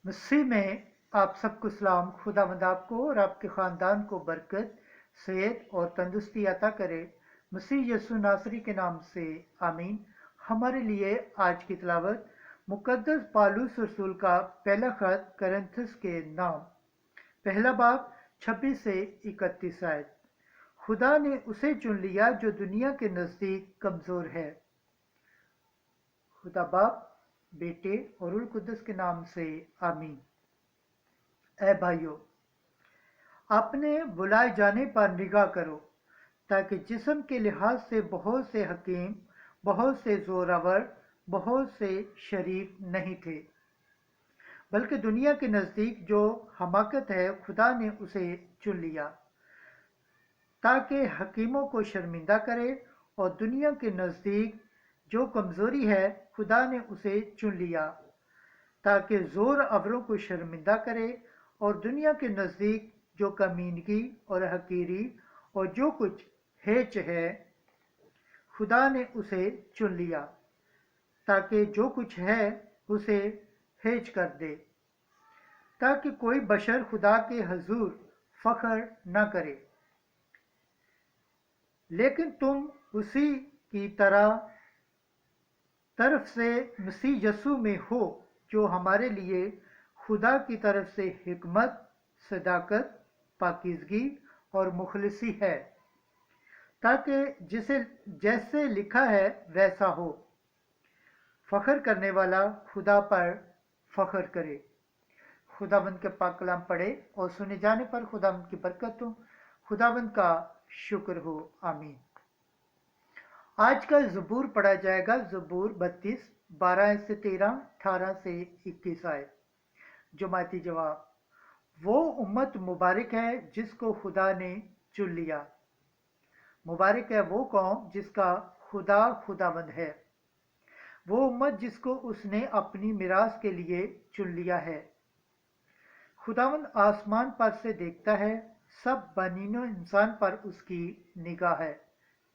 मसीह में आप सबको सलाम। खुदावंद आपको और आपके ख़ानदान को बरकत, सेहत और तंदुरुस्ती अता करे। मसीह यसु नासरी के नाम से आमीन। हमारे लिए आज की तिलावत मुकद्दस पालूस रसूल का पहला खत करंथस के नाम, पहला बाब 26 से 31 आयत। खुदा ने उसे चुन लिया जो दुनिया के नज़दीक कमज़ोर है। खुदा बाप, बेटे और रूह कुद्दस के नाम से आमीन। ऐ भाइयों, अपने बुलाए जाने पर निगाह करो, ताकि जिस्म के लिहाज से बहुत से हकीम, बहुत से जोरावर, बहुत से शरीफ नहीं थे, बल्कि दुनिया के नज़दीक जो हमाकत है, खुदा ने उसे चुन लिया ताकि हकीमों को शर्मिंदा करे, और दुनिया के नज़दीक जो कमज़ोरी है, खुदा ने उसे चुन लिया ताकि ज़ोर अवरों को शर्मिंदा करे, और दुनिया के नज़दीक जो कमीनगी और हकीरी और जो कुछ हेच है, खुदा ने उसे चुन लिया ताकि जो कुछ है उसे हेच कर दे, ताकि कोई बशर खुदा के हजूर फख्र न करे। लेकिन तुम उसी की तरफ से मसीह यसू में हो, जो हमारे लिए खुदा की तरफ से हिकमत, सदाकत, पाकीज़गी और मुखलिसी है, ताकि जिसे जैसे लिखा है वैसा हो। फख्र करने वाला खुदा पर फख्र करे। खुदावंद के पाक कलाम पढ़े और सुने जाने पर खुदावंद की बरकत हो। खुदावंद का शुक्र हो। आमीन। आज का ज़बूर पढ़ा जाएगा, ज़बूर 32, 12 से 13, 18 से 21 आए। जमाती जवाब: वो उम्मत मुबारक है जिसको खुदा ने चुन लिया। मुबारक है वो कौम जिसका खुदा खुदावंद है, वो उम्मत जिसको उसने अपनी मिरास के लिए चुन लिया है। खुदावंद आसमान पर से देखता है, सब बनीनो इंसान पर उसकी निगाह है।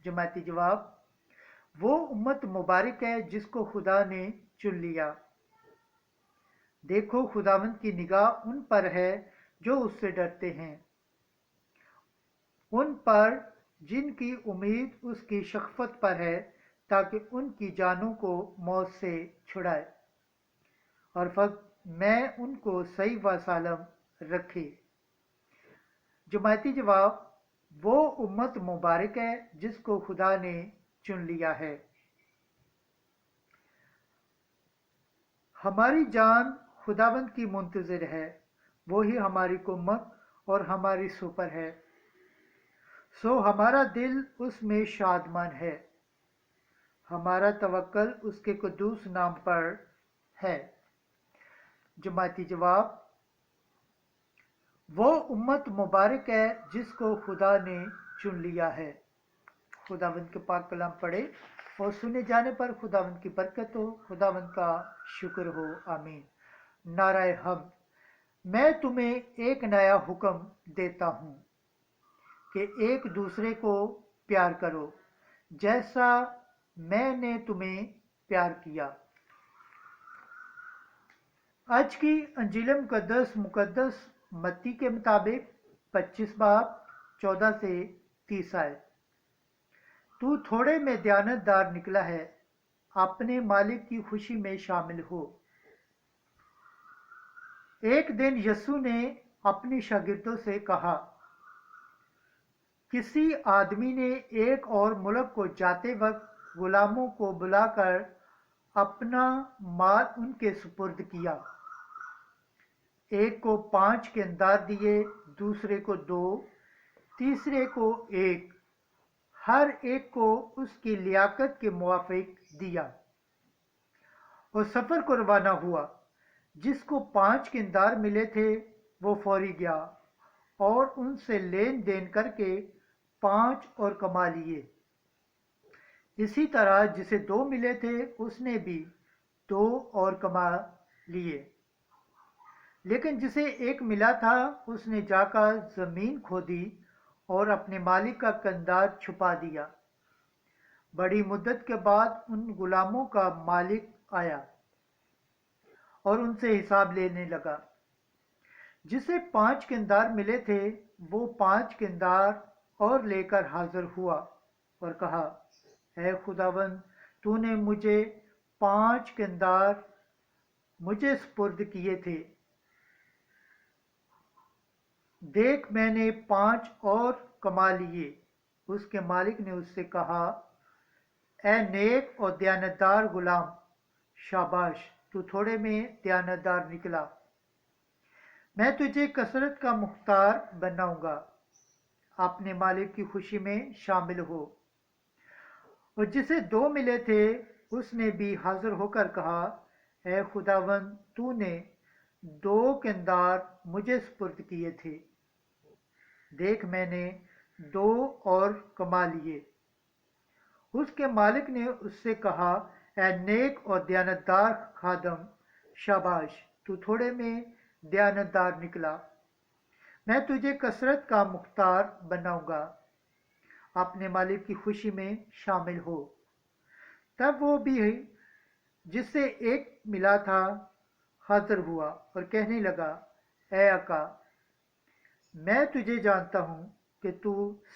जमाती जवाब: वो उम्मत मुबारक है जिसको खुदा ने चुन लिया। देखो, खुदावंद की निगाह उन पर है जो उससे डरते हैं, उन पर जिनकी उम्मीद उसकी शफ़क़त पर है, ताकि उनकी जानों को मौत से छुड़ाए और मैं उनको सही व सालम रखे। जमाती जवाब: वो उम्मत मुबारक है जिसको खुदा ने चुन लिया है। हमारी जान खुदावंद की मुंतज़िर है, वो ही हमारी कुम्मत और हमारी सुपर है, सो हमारा दिल उसमें शादमान है। हमारा तवक्कल उसके कुद्दूस नाम पर है। जमाती जवाब: वो उम्मत मुबारक है जिसको खुदा ने चुन लिया है। खुदावंद के पाक कलाम पढ़े और सुने जाने पर खुदावंद की बरकत हो। खुदावंद का शुक्र हो। आमीन। नाराए हम। मैं तुम्हें एक नया हुक्म देता हूँ कि एक दूसरे को प्यार करो, जैसा मैंने तुम्हें प्यार किया। आज की अंजील मुकद्दस मत्ती के मुताबिक 25 बाब 14 से 30 आए। तू थोड़े में दयानतदार निकला है, अपने मालिक की खुशी में शामिल हो। एक दिन यसू ने अपने शागिर्दों से कहा, किसी आदमी ने एक और मुल्क को जाते वक्त गुलामों को बुलाकर अपना माल उनके सुपुर्द किया। एक को 5 केंदार दिए, दूसरे को 2, तीसरे को 1, हर एक को उसकी लियाकत के मुआफिक दिया, और सफ़र को रवाना हुआ। जिसको 5 केंदार मिले थे वो फौरी गया और उनसे लेन देन करके 5 और कमा लिए। इसी तरह जिसे 2 मिले थे उसने भी 2 और कमा लिए। लेकिन जिसे 1 मिला था उसने जाकर जमीन खोदी और अपने मालिक का कंदार छुपा दिया। बड़ी मुद्दत के बाद उन गुलामों का मालिक आया और उनसे हिसाब लेने लगा। जिसे 5 किरदार मिले थे वो 5 किरदार और लेकर हाजिर हुआ और कहा, ऐ खुदावंद, तूने मुझे 5 किरदार मुझे सुपुर्द किए थे। देख, मैंने 5 और कमा लिए। उसके मालिक ने उससे कहा, ऐ नेक और दयानतदार गुलाम, शाबाश, तू थोड़े में दयानतदार निकला। मैं तुझे कसरत का मुख्तार बनाऊंगा। अपने मालिक की खुशी में शामिल हो। और जिसे 2 मिले थे उसने भी हाजिर होकर कहा, ऐ खुदावंद, तूने 2 किरदार मुझे सुपुर्द किए थे। देख, मैंने 2 और कमा लिए। उसके मालिक ने उससे कहा, ऐ नेक और दयानतदार खादम, शाबाश, तू थोड़े में दयानतदार निकला। मैं तुझे कसरत का मुख्तार बनाऊंगा। अपने मालिक की खुशी में शामिल हो। तब वो भी जिससे 1 मिला था हाजिर हुआ और कहने लगा, ऐ आका, मैं तुझे जानता हूँ कि तू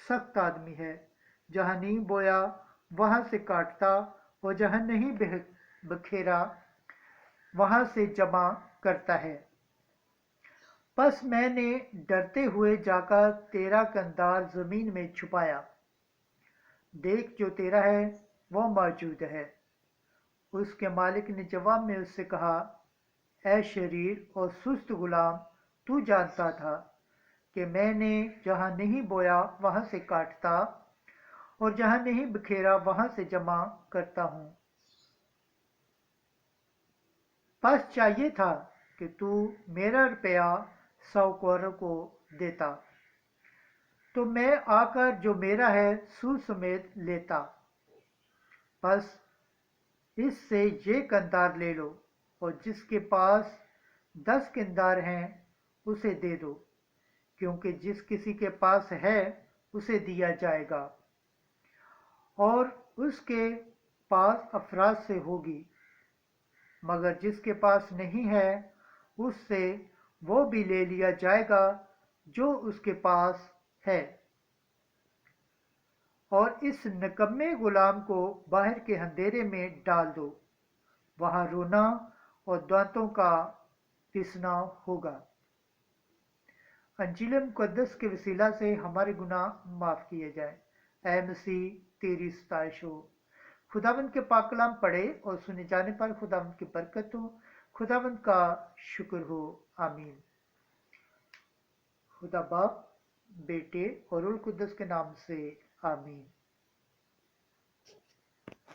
सख्त आदमी है, जहाँ नहीं बोया वहाँ से काटता और जहाँ नहीं बखेरा वहाँ से जमा करता है। बस मैंने डरते हुए जाकर तेरा कंधार जमीन में छुपाया। देख, जो तेरा है वो मौजूद है। उसके मालिक ने जवाब में उससे कहा, ऐ शरीर और सुस्त गुलाम, तू जानता था कि मैंने जहाँ नहीं बोया वहाँ से काटता और जहाँ नहीं बिखेरा वहाँ से जमा करता हूँ। बस चाहिए था कि तू मेरा रुपया साहूकारों को देता, तो मैं आकर जो मेरा है सूद समेत लेता। बस इससे ये कंधार ले लो और जिसके पास 10 किरदार हैं उसे दे दो, क्योंकि जिस किसी के पास है उसे दिया जाएगा और उसके पास अफराज से होगी, मगर जिसके पास नहीं है उससे वो भी ले लिया जाएगा जो उसके पास है। और इस निकम्मे गुलाम को बाहर के अंधेरे में डाल दो, वहाँ रोना और दांतों का पिसना होगा। अंजील मुक़द्दस के वसीला से हमारे गुनाह माफ़ किए जाएं। ऐ मसीह, तेरी सताइश हो। खुदावंद के पाक कलाम पढ़े और सुने जाने पर खुदावंद की बरकत हो। खुदावंद का शुक्र हो। आमीन। खुदा बाप, बेटे और रूह कुद्दस के नाम से आमीन।